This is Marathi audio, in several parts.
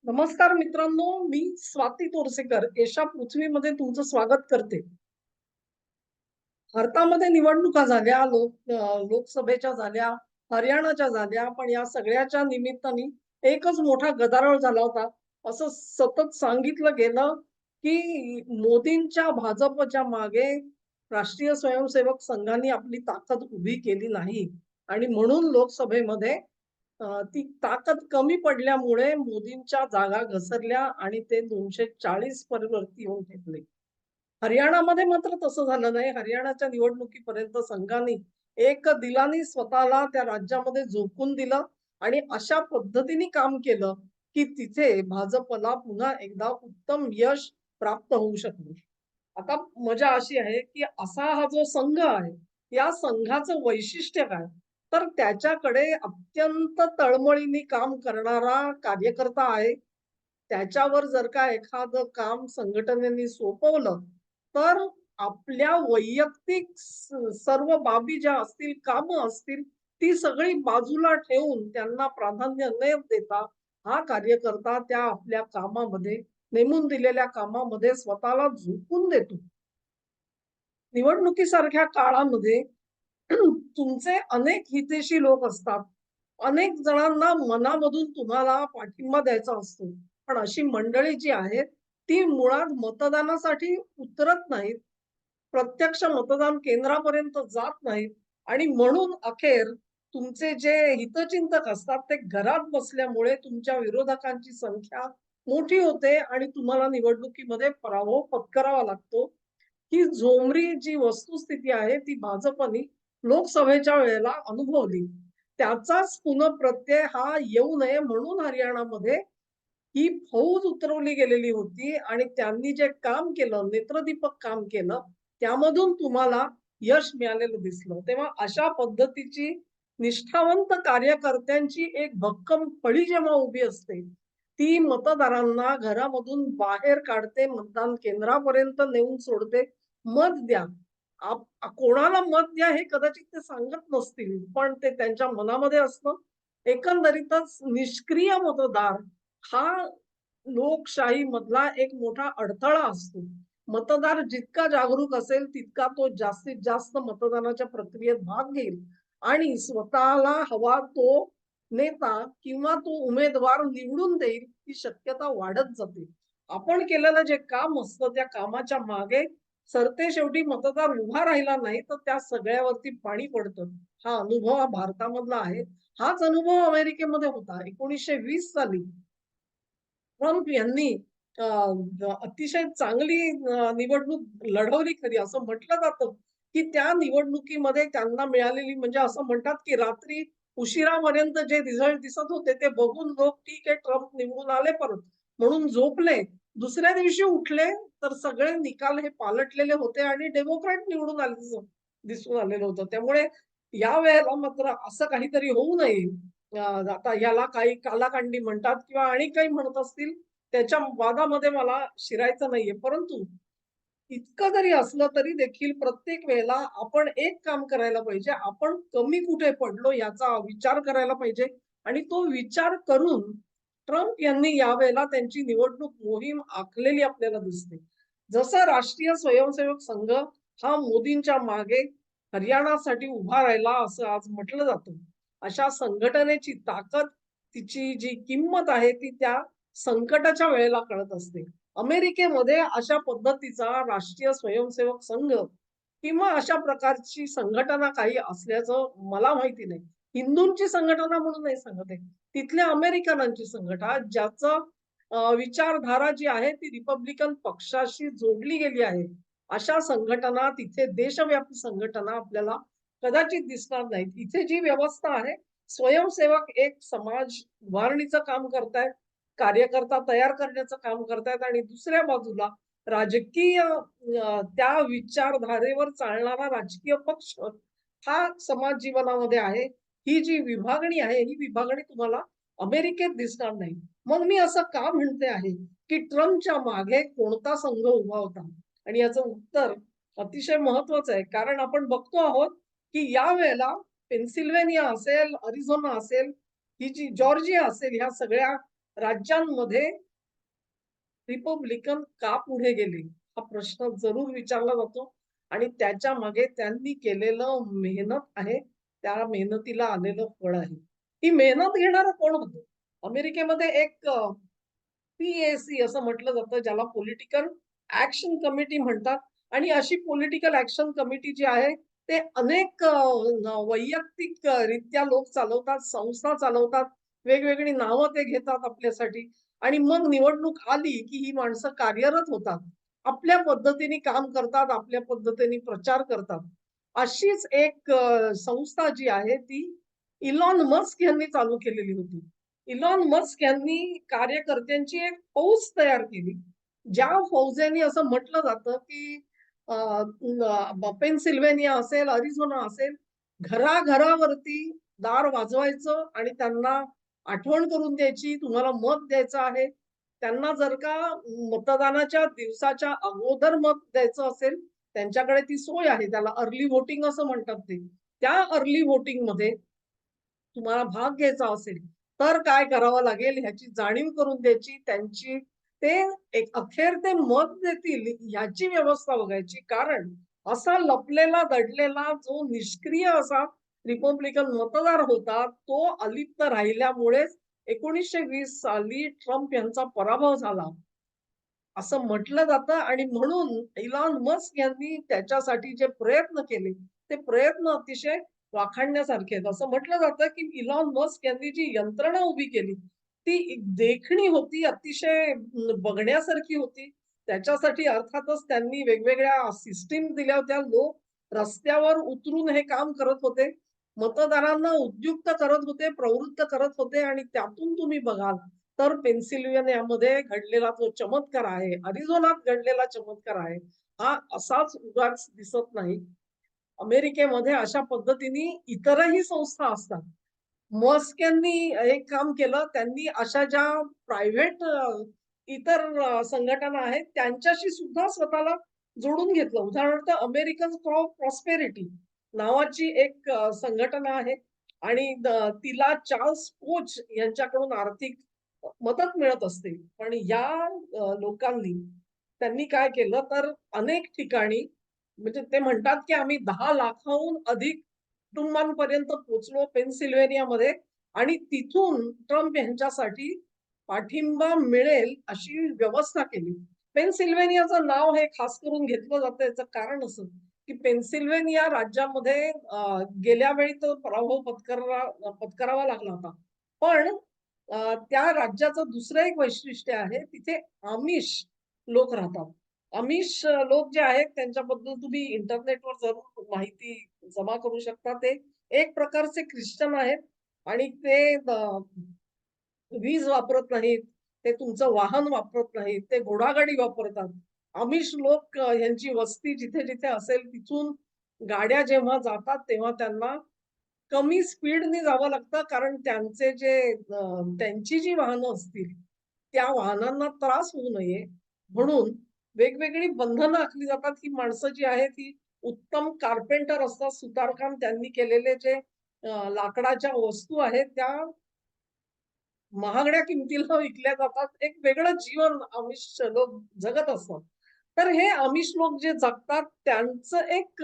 नमस्कार मित्रांनो, मी स्वाती तोरसेकर एशा पृथ्वीमध्ये तुमचं स्वागत करते. भारतामध्ये निवडणुका झाल्या, लोकसभेच्या झाल्या, हरियाणाच्या झाल्या, पण या सगळ्याच्या निमित्ताने एकच मोठा गदारोळ झाला होता. असं सतत सांगितलं गेलं, की मोदींच्या भाजपच्या मागे राष्ट्रीय स्वयंसेवक संघाने आपली ताकद उभी केली नाही आणि म्हणून लोकसभेमध्ये ती ताकद कमी पडल्यामुळे मोदींच्या जागा घसरल्या आणि ते 240 वरती येऊन ठेपले. हरियाणामध्ये मात्र तसं झालं नाही. हरियाणाच्या निवडणुकीपर्यंत संघाने एक दिलाने स्वतःला त्या राज्यामध्ये झोकून दिलं आणि अशा पद्धतीने काम केलं, की तिथे भाजपला पुन्हा एकदा उत्तम यश प्राप्त होऊ शकलं. आता मजा अशी आहे, की असा हा जो संघ आहे, या संघाचं वैशिष्ट्य काय? तर त्याच्याकडे अत्यंत तळमळीने काम करणारा कार्यकर्ता आहे. त्याच्यावर जर का एखादं काम संघटनेने सोपवलं, तर आपल्या वैयक्तिक सर्व बाबी ज्या असतील, कामं असतील, ती सगळी बाजूला ठेवून त्यांना प्राधान्य न देता हा कार्यकर्ता त्या आपल्या कामामध्ये, नेमून दिलेल्या कामामध्ये स्वतःला झोकून देतो. निवडणुकीसारख्या काळामध्ये तुमचे अनेक हितैषी लोक असतात. अनेक जणांना मनामधून तुम्हाला पाठिंबा द्यायचा असतो. पण अशी मंडळी जी आहेत, ती मुळात मतदानासाठी उतरत नाहीत. प्रत्यक्ष मतदान केंद्रापर्यंत जात नाहीत आणि म्हणून अखेर तुमचे जे हितचिंतक असतात, ते घरात बसल्यामुळे तुमच्या विरोधकांची संख्या मोठी होते आणि तुम्हाला निवडणुकीमध्ये पराभव पत्करावा लागतो. ही झोमरी जी वस्तुस्थिती आहे ती भाजपने लोकसभेच्या वेळेला अनुभवली. त्याचाच पुनःप्रत्यय हा येऊ नये म्हणून हरियाणामध्ये ही फौज उतरवली गेलेली होती आणि त्यांनी जे काम केलं, नेत्रदीपक काम केलं, त्यामधून तुम्हाला यश मिळालेलं दिसलं. तेव्हा अशा पद्धतीची निष्ठावंत कार्यकर्त्यांची एक भक्कम फळी जेव्हा उभी असते, ती मतदारांना घरामधून बाहेर काढते, मतदान केंद्रापर्यंत नेऊन सोडते. मत द्या. कोणाला मत द्या हे कदाचित ते सांगत नसतील, पण ते त्यांच्या मनामध्ये असतं. एकंदरीतच निष्क्रिय मतदार हा लोकशाहीमधला एक मोठा अडथळा असतो. मतदार जितका जागरूक असेल, तितका तो जास्तीत जास्त मतदानाच्या प्रक्रियेत भाग घेईल आणि स्वतःला हवा तो नेता किंवा तो उमेदवार निवडून देईल, ही शक्यता वाढत जाते. आपण केलेलं जे काम असतं, त्या कामाच्या मागे सरतेशेवटी मतदार उभा राहिला नाही, तर त्या सगळ्यावरती पाणी पडतं. हा अनुभव हा भारतामधला आहे. हाच अनुभव अमेरिकेमध्ये होता. 1920 साली ट्रम्प यांनी अतिशय चांगली निवडणूक लढवली खरी असं म्हटलं जातं, की त्या निवडणुकीमध्ये त्यांना मिळालेली म्हणजे असं म्हणतात, की रात्री उशिरापर्यंत जे रिझल्ट दिसत होते ते बघून लोक ठीक आहे ट्रम्प निवडून आले परत म्हणून झोपले. दुसऱ्या दिवशी उठले तर सगळे निकाल हे पालटलेले होते आणि डेमोक्रॅट निवडून आले दिसून आलेलं होतं. त्यामुळे या वेळेला मात्र असं काहीतरी होऊ नये. आता याला काही कालाकांडी म्हणतात किंवा आणि काही म्हणत असतील, त्याच्या वादामध्ये मला शिरायचं नाहीये. परंतु इतकं जरी असलं तरी देखील प्रत्येक वेळेला आपण एक काम करायला पाहिजे. आपण कमी कुठे पडलो याचा विचार करायला पाहिजे आणि तो विचार करून ट्रम्प यांनी यावेळेला त्यांची निवडणूक मोहीम आखलेली आपल्याला दिसते. जसं राष्ट्रीय स्वयंसेवक संघ हा मोदींच्या मागे हरियाणासाठी उभा राहिला असं आज म्हटलं जातं. अशा संघटनेची ताकद, तिची जी किंमत आहे ती त्या संकटाच्या वेळेला कळत असते. अमेरिकेमध्ये अशा पद्धतीचा राष्ट्रीय स्वयंसेवक संघ किंवा अशा प्रकारची संघटना काही असल्याचं मला माहिती नाही. हिंदूंची संघटना म्हणून नाही सांगत आहे. तिथल्या अमेरिकनांची संघटना ज्याचं विचारधारा जी आहे ती रिपब्लिकन पक्षाशी जोडली गेली आहे. अशा संघटना तिथे देशव्यापी संघटना आपल्याला कदाचित दिसणार नाहीत. इथे जी व्यवस्था आहे, स्वयंसेवक एक समाज उभारणीचं काम करतायत, कार्यकर्ता तयार करण्याचं काम करतायत आणि दुसऱ्या बाजूला राजकीय त्या विचारधारेवर चालणारा राजकीय पक्ष हा समाज जीवनामध्ये आहे. ही जी विभागणी आहे, ही विभागणी तुम्हाला अमेरिकेत दिसणार नाही. मग मी असं का म्हणते आहे, की ट्रम्पच्या मागे कोणता संघ उभा होता? आणि याचं उत्तर अतिशय महत्वाचं आहे. कारण आपण बघतो आहोत, की यावेळेला पेन्सिल्व्हेनिया असेल, अरिझोना असेल, ही जी जॉर्जिया असेल, ह्या सगळ्या राज्यांमध्ये रिपब्लिकन का पुढे गेले हा प्रश्न जरूर विचारला जातो आणि त्याच्या मागे त्यांनी केलेलं मेहनत आहे. त्या मेहनतीला आलेलं फळ आहे. ही मेहनत घेणारं कोण होतं? अमेरिकेमध्ये एक PAC असं म्हटलं जातं, ज्याला पॉलिटिकल ॲक्शन कमिटी म्हणतात आणि अशी पॉलिटिकल ॲक्शन कमिटी जी आहे, ते अनेक वैयक्तिक रित्या लोक चालवतात, संस्था चालवतात, वेगवेगळी नावं ते घेतात आपल्यासाठी आणि मग निवडणूक आली, की ही माणसं कार्यरत होतात. आपल्या पद्धतीने काम करतात, आपल्या पद्धतीने प्रचार करतात. अशीच एक संस्था जी आहे ती इलॉन मस्क यांनी चालू केलेली होती. इलॉन मस्क यांनी कार्यकर्त्यांची एक फौज तयार केली. ज्या फौजेने असं म्हटलं जातं, की पेनसिल्व्हेनिया असेल, अरिझोना असेल, घराघरावरती दार वाजवायचं आणि त्यांना आठवण करून द्यायची, तुम्हाला मत द्यायचं आहे. त्यांना जर का मतदानाच्या दिवसाच्या अगोदर मत द्यायचं असेल, त्यांच्याकडे ती सोय आहे. त्याला अर्ली व्होटिंग असं म्हणतात ते. त्या अर्ली व्होटिंगमध्ये तुम्हाला भाग घ्यायचा असेल, तर काय करावं लागेल ह्याची जाणीव करून द्यायची. त्यांची ते एक अखेर ते मत देतील ह्याची व्यवस्था बघायची. कारण असा लपलेला, दडलेला जो निष्क्रिय असा रिपब्लिकन मतदार होता, तो अलिप्त राहिल्यामुळेच 1920 साली ट्रम्प यांचा पराभव झाला. असं म्हटलं जातं आणि म्हणून इलॉन मस्क यांनी त्याच्यासाठी जे प्रयत्न केले, ते प्रयत्न अतिशय वाखाणण्यासारखे आहेत. असं म्हटलं जातं, की इलॉन मस्क यांनी जी यंत्रणा उभी केली, ती देखणी होती, अतिशय बघण्यासारखी होती. त्याच्यासाठी अर्थातच त्यांनी वेगवेगळ्या सिस्टम दिल्या होत्या. लोक रस्त्यावर उतरून हे काम करत होते. मतदारांना उद्युक्त करत होते, प्रवृत्त करत होते आणि त्यातून तुम्ही बघाल तर पेन्सिल्व्हेनियामध्ये घडलेला जो चमत्कार आहे, अरिझोनात घडलेला चमत्कार आहे, हा असाच उगाच दिसत नाही. अमेरिकेमध्ये अशा पद्धतीने इतरही संस्था असतात. मस्क यांनी एक काम केलं, त्यांनी अशा ज्या प्रायव्हेट इतर संघटना आहेत, त्यांच्याशी सुद्धा स्वतःला जोडून घेतलं. उदाहरणार्थ अमेरिकन फॉर प्रॉस्पेरिटी नावाची एक संघटना आहे आणि तिला चार्ल्स कोच यांच्याकडून आर्थिक मदत मिळत असते. पण या लोकांनी त्यांनी काय केलं तर अनेक ठिकाणी म्हणजे ते म्हणतात, की आम्ही 10 लाखाहून अधिक कुटुंबांपर्यंत पोहोचलो पेनसिल्व्हेनियामध्ये आणि तिथून ट्रम्प यांच्यासाठी पाठिंबा मिळेल अशी व्यवस्था केली. पेनसिल्व्हेनियाचं नाव हे खास करून घेतलं जातं याचं कारण असं, की पेनसिल्व्हेनिया राज्यामध्ये गेल्या वेळी तो पराभव पत्करावा लागला होता. पण त्या राज्याचं दुसरं एक वैशिष्ट्य आहे, तिथे आमिष लोक राहतात. आमिष लोक जे आहेत त्यांच्याबद्दल तुम्ही इंटरनेटवर जरूर माहिती जमा करू शकता. ते एक प्रकारचे ख्रिश्चन आहेत आणि ते वीज वापरत नाहीत. ते तुमचं वाहन वापरत नाहीत. ते घोडागाडी वापरतात. आमिष लोक यांची वस्ती जिथे-जिथे असेल तिथून गाड्या जेव्हा जातात तेव्हा त्यांना कमी स्पीडने जावं लागतं कारण त्यांचे जे त्यांची जी वाहनं असतील, त्या वाहनांना त्रास होऊ नये म्हणून वेगवेगळी बंधनं आखली जातात. ही माणसं जी आहेत ही उत्तम कार्पेंटर असतात. सुतारकाम त्यांनी केलेले जे लाकडाच्या वस्तू आहेत त्या महागड्या किमतीला विकल्या जातात. एक वेगळं जीवन आमिष लोक जगत असतात. तर हे आमिष लोक जे जगतात त्यांचं एक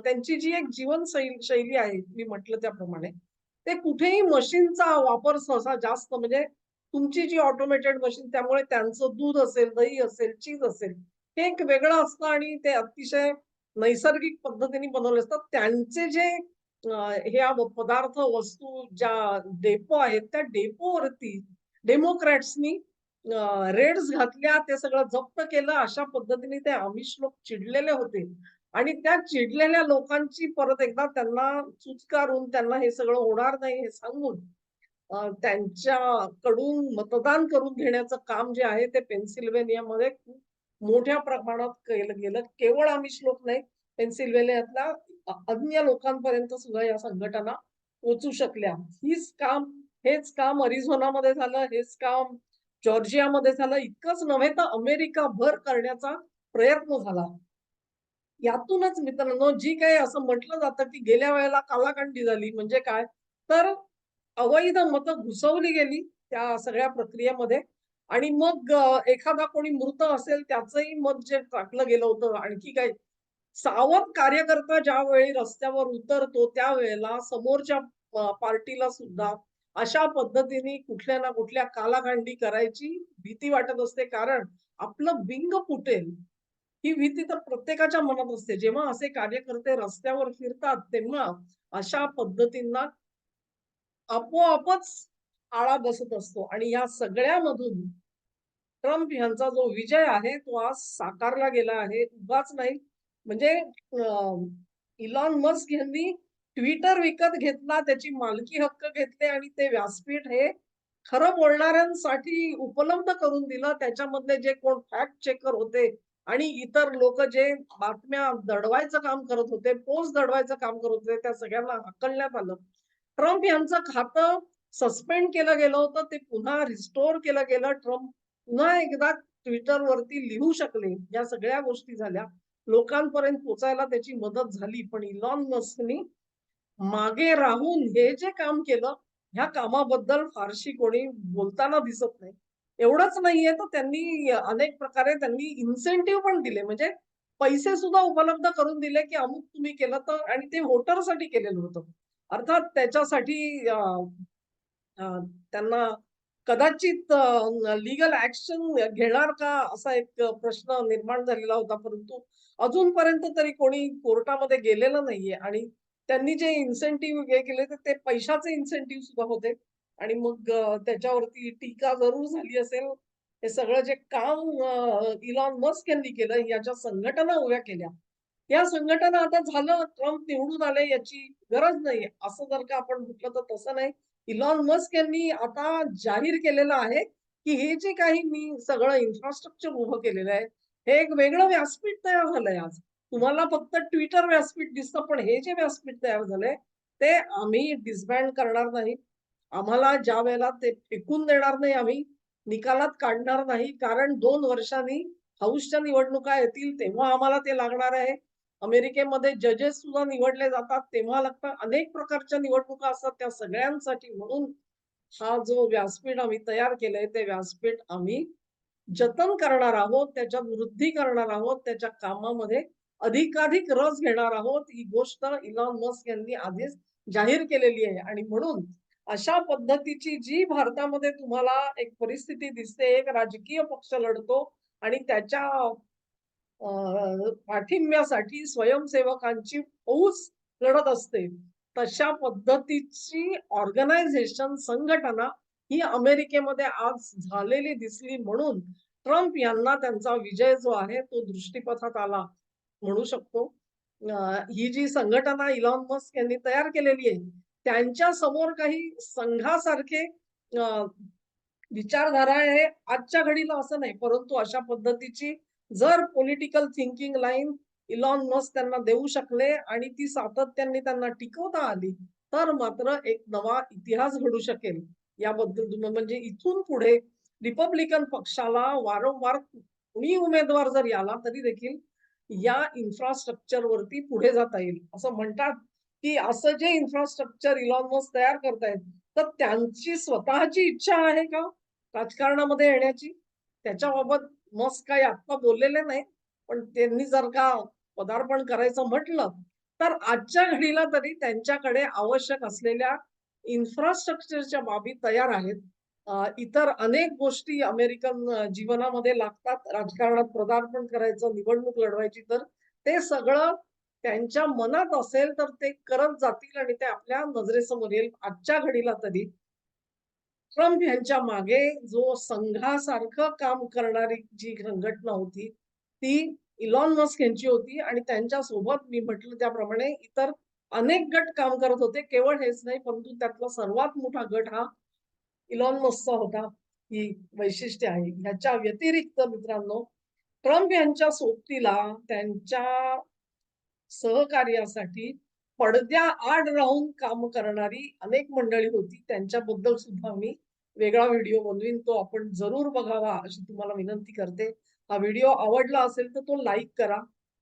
त्यांची जी एक शैली आहे, मी म्हटलं त्याप्रमाणे, ते कुठेही मशीनचा वापर सहसा जास्त म्हणजे तुमची जी ऑटोमेटेड मशीन त्यामुळे त्यांचं दूध असेल, दही असेल, चीज असेल, हे एक वेगळं असतं आणि ते अतिशय नैसर्गिक पद्धतीने बनवले असतात. त्यांचे जे ह्या पदार्थ, वस्तू ज्या डेपो आहेत, त्या डेपोवरती डेमोक्रॅट्सनी रेड्स घातल्या, ते सगळं जप्त केलं. अशा पद्धतीने ते आमिष लोक चिडलेले होते आणि त्या चिडलेल्या लोकांची परत एकदा त्यांना चुचकारून त्यांना हे सगळं होणार नाही हे सांगून त्यांच्याकडून मतदान करून घेण्याचं काम जे आहे ते पेन्सिल्व्हेनियामध्ये खूप मोठ्या प्रमाणात केलं गेलं. केवळ आमिष लोक नाही, पेन्सिल्व्हेनियातल्या अन्य लोकांपर्यंत सुद्धा या संघटना पोहोचू शकल्या. हेच काम अरिझोनामध्ये झालं, हेच काम जॉर्जियामध्ये झालं. इतकंच नव्हे तर अमेरिकाभर करण्याचा प्रयत्न झाला. यातूनच मित्रांनो जी काही असं म्हटलं जातं, की गेल्या वेळेला कालाकंडी झाली म्हणजे काय? तर अवैध मतं घुसवली गेली त्या सगळ्या प्रक्रियेमध्ये. आणि मग एखादा कोणी मृत असेल त्याचंही मत जे टाकलं गेलं होतं. आणखी काही सावध कार्यकर्ता ज्यावेळी रस्त्यावर उतरतो त्यावेळेला समोरच्या पार्टीला सुद्धा अशा पद्धतीने कुठल्या ना कुठल्या कालागांडी करायची भीती वाटत असते. कारण आपलं बिंग फुटेल ही भीती तर प्रत्येकाच्या मनात असते. जेव्हा असे कार्यकर्ते रस्त्यावर फिरतात तेव्हा अशा पद्धतींना आपोआपच आळा बसत असतो. आणि या सगळ्यामधून ट्रम्प यांचा जो विजय आहे तो आज साकारला गेला आहे. उगाच नाही. म्हणजे इलॉन मस्क यांनी ट्विटर विकत घेतला, त्याची मालकी हक्क घेतले आणि ते व्यासपीठ हे खरं बोलणाऱ्यांसाठी उपलब्ध करून दिलं. त्याच्यामधले जे कोण फॅक्ट चेकर होते आणि इतर लोक जे बातम्या दडवायचं काम करत होते, पोस्ट दडवायचं काम करत होते, त्या सगळ्यांना हाकलण्यात आलं. ट्रम्प यांचं खातं सस्पेंड केलं गेलं होतं, ते पुन्हा रिस्टोर केलं गेलं. ट्रम्प पुन्हा एकदा ट्विटरवरती लिहू शकले. या सगळ्या गोष्टी झाल्या. लोकांपर्यंत पोहोचायला त्याची मदत झाली. पण इलॉन मस्कनी मागे राहून हे जे काम केलं, ह्या कामाबद्दल फारशी कोणी बोलताना दिसत नाही. एवढंच नाहीये तर त्यांनी अनेक प्रकारे त्यांनी इन्सेंटिव्ह पण दिले. म्हणजे पैसे सुद्धा उपलब्ध करून दिले, की अमुक तुम्ही केलं तर. आणि ते व्होटरसाठी केलेलं होतं. अर्थात त्याच्यासाठी अ, त्यांना कदाचित लीगल ॲक्शन घेणार का असा एक प्रश्न निर्माण झालेला होता. परंतु अजूनपर्यंत तरी कोणी कोर्टामध्ये गेलेलं नाहीये. आणि त्यांनी जे इन्सेंटिव्ह हे केले तर ते पैशाचे इन्सेंटिव्ह सुद्धा होते. आणि मग त्याच्यावरती टीका जरूर झाली असेल. हे सगळं जे काम इलॉन मस्क यांनी केलं, याच्या संघटना उभ्या केल्या. या संघटना आता झालं ट्रम्प निवडून आले याची गरज नाहीये. असं जर का आपण म्हटलं तर तसं नाही. इलॉन मस्क यांनी आता जाहीर केलेलं आहे, की हे जे काही मी सगळं इन्फ्रास्ट्रक्चर उभं केलेलं आहे, हे एक वेगळं व्यासपीठ तयार झालंय आज. तुम्हाला फक्त Twitter व्यासपीठ दिसतं, पण हे जे व्यासपीठ तयार झालंय, ते आम्ही डिसबँड करणार नाही. आम्हाला ज्यावेळेला ते फेकून देणार नाही आम्ही, निकालात काढणार नाही. कारण 2 वर्षांनी हाऊसच्या निवडणुका येतील, तेव्हा आम्हाला ते लागणार आहे. अमेरिकेमध्ये जजेस सुद्धा निवडले जातात, तेव्हा लागतात. अनेक प्रकारच्या निवडणुका असतात त्या सगळ्यांसाठी. म्हणून हा जो व्यासपीठ आम्ही तयार केलंय, ते व्यासपीठ आम्ही जतन करणार आहोत, त्याच्यात वृद्धी करणार आहोत, त्याच्या कामामध्ये अधिकाधिक रस घेणार आहोत. ही गोष्ट इलॉन मस्क यांनी आधीच जाहीर केलेली आहे. आणि म्हणून अशा पद्धतीची जी भारतामध्ये तुम्हाला एक परिस्थिती दिसते, एक राजकीय पक्ष लढतो आणि त्याच्या पाठिंब्यासाठी स्वयंसेवकांची फौज लढत असते. तशा पद्धतीची ऑर्गनायझेशन, संघटना ही अमेरिकेमध्ये आज झालेली दिसली. म्हणून ट्रम्प यांना त्यांचा विजय जो आहे तो दृष्टीपथात आला म्हणू शकतो. ही जी संघटना इलॉन मस्क यांनी तयार केलेली आहे, त्यांच्या समोर काही संघासारखे अ, विचारधारा आहे आजच्या घडीला असं नाही. परंतु अशा पद्धतीची जर political thinking line Elon Musk त्यांना देऊ शकले आणि ती सातत्याने त्यांना टिकवता आली, तर मात्र एक नवा इतिहास घडू शकेल. याबद्दल म्हणजे इथून पुढे रिपब्लिकन पक्षाला वारंवार कुणी उमेदवार जरी आला तरी देखील या इन्फ्रास्ट्रक्चर वरती पुढे जाता येईल. असं म्हणतात, की असं जे इन्फ्रास्ट्रक्चर इलॉन मस्क तयार करतायत, तर त्यांची स्वतःची इच्छा आहे का राजकारणामध्ये येण्याची? त्याच्याबाबत मस्क काही आत्ता बोललेले नाही. पण त्यांनी जर का पदार्पण करायचं म्हटलं, तर आजच्या घडीला तरी त्यांच्याकडे आवश्यक असलेल्या इन्फ्रास्ट्रक्चरच्या बाबी तयार आहेत. इतर अनेक गोष्टी अमेरिकन जीवनामध्ये लागतात. राजकारणात पदार्पण करायचं, निवडणूक लढवायची, तर ते सगळं त्यांच्या मनात असेल तर ते करत जातील आणि ते आपल्या नजरेसमोर येईल. आजच्या घडीला तरी ट्रम्प यांच्या मागे जो संघासारखं काम करणारी जी संघटना होती, ती इलॉन मस्क यांची होती आणि त्यांच्यासोबत मी म्हटलं त्याप्रमाणे इतर अनेक गट काम करत होते. केवळ हेच नाही, परंतु त्यातला सर्वात मोठा गट हा इलॉन मस्कचा होता. ही वैशिष्ट्य आहे. ह्याच्या व्यतिरिक्त मित्रांनो, ट्रम्प यांच्या सोबतीला त्यांच्या सहकार्यासाठी पडद्याआड राहून काम करणारी अनेक मंडळी होती. त्यांच्याबद्दल सुद्धा मी वेगळा व्हिडिओ बनवीन. तो आपण जरूर बघावा अशी तुम्हाला विनंती करते. हा व्हिडिओ आवडला असेल तर तो लाईक करा,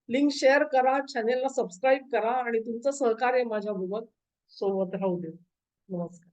लिंक शेअर करा, चॅनेलला सबस्क्राईब करा आणि तुमचं सहकार्य माझ्याबरोबर सोबत राहू दे. नमस्कार.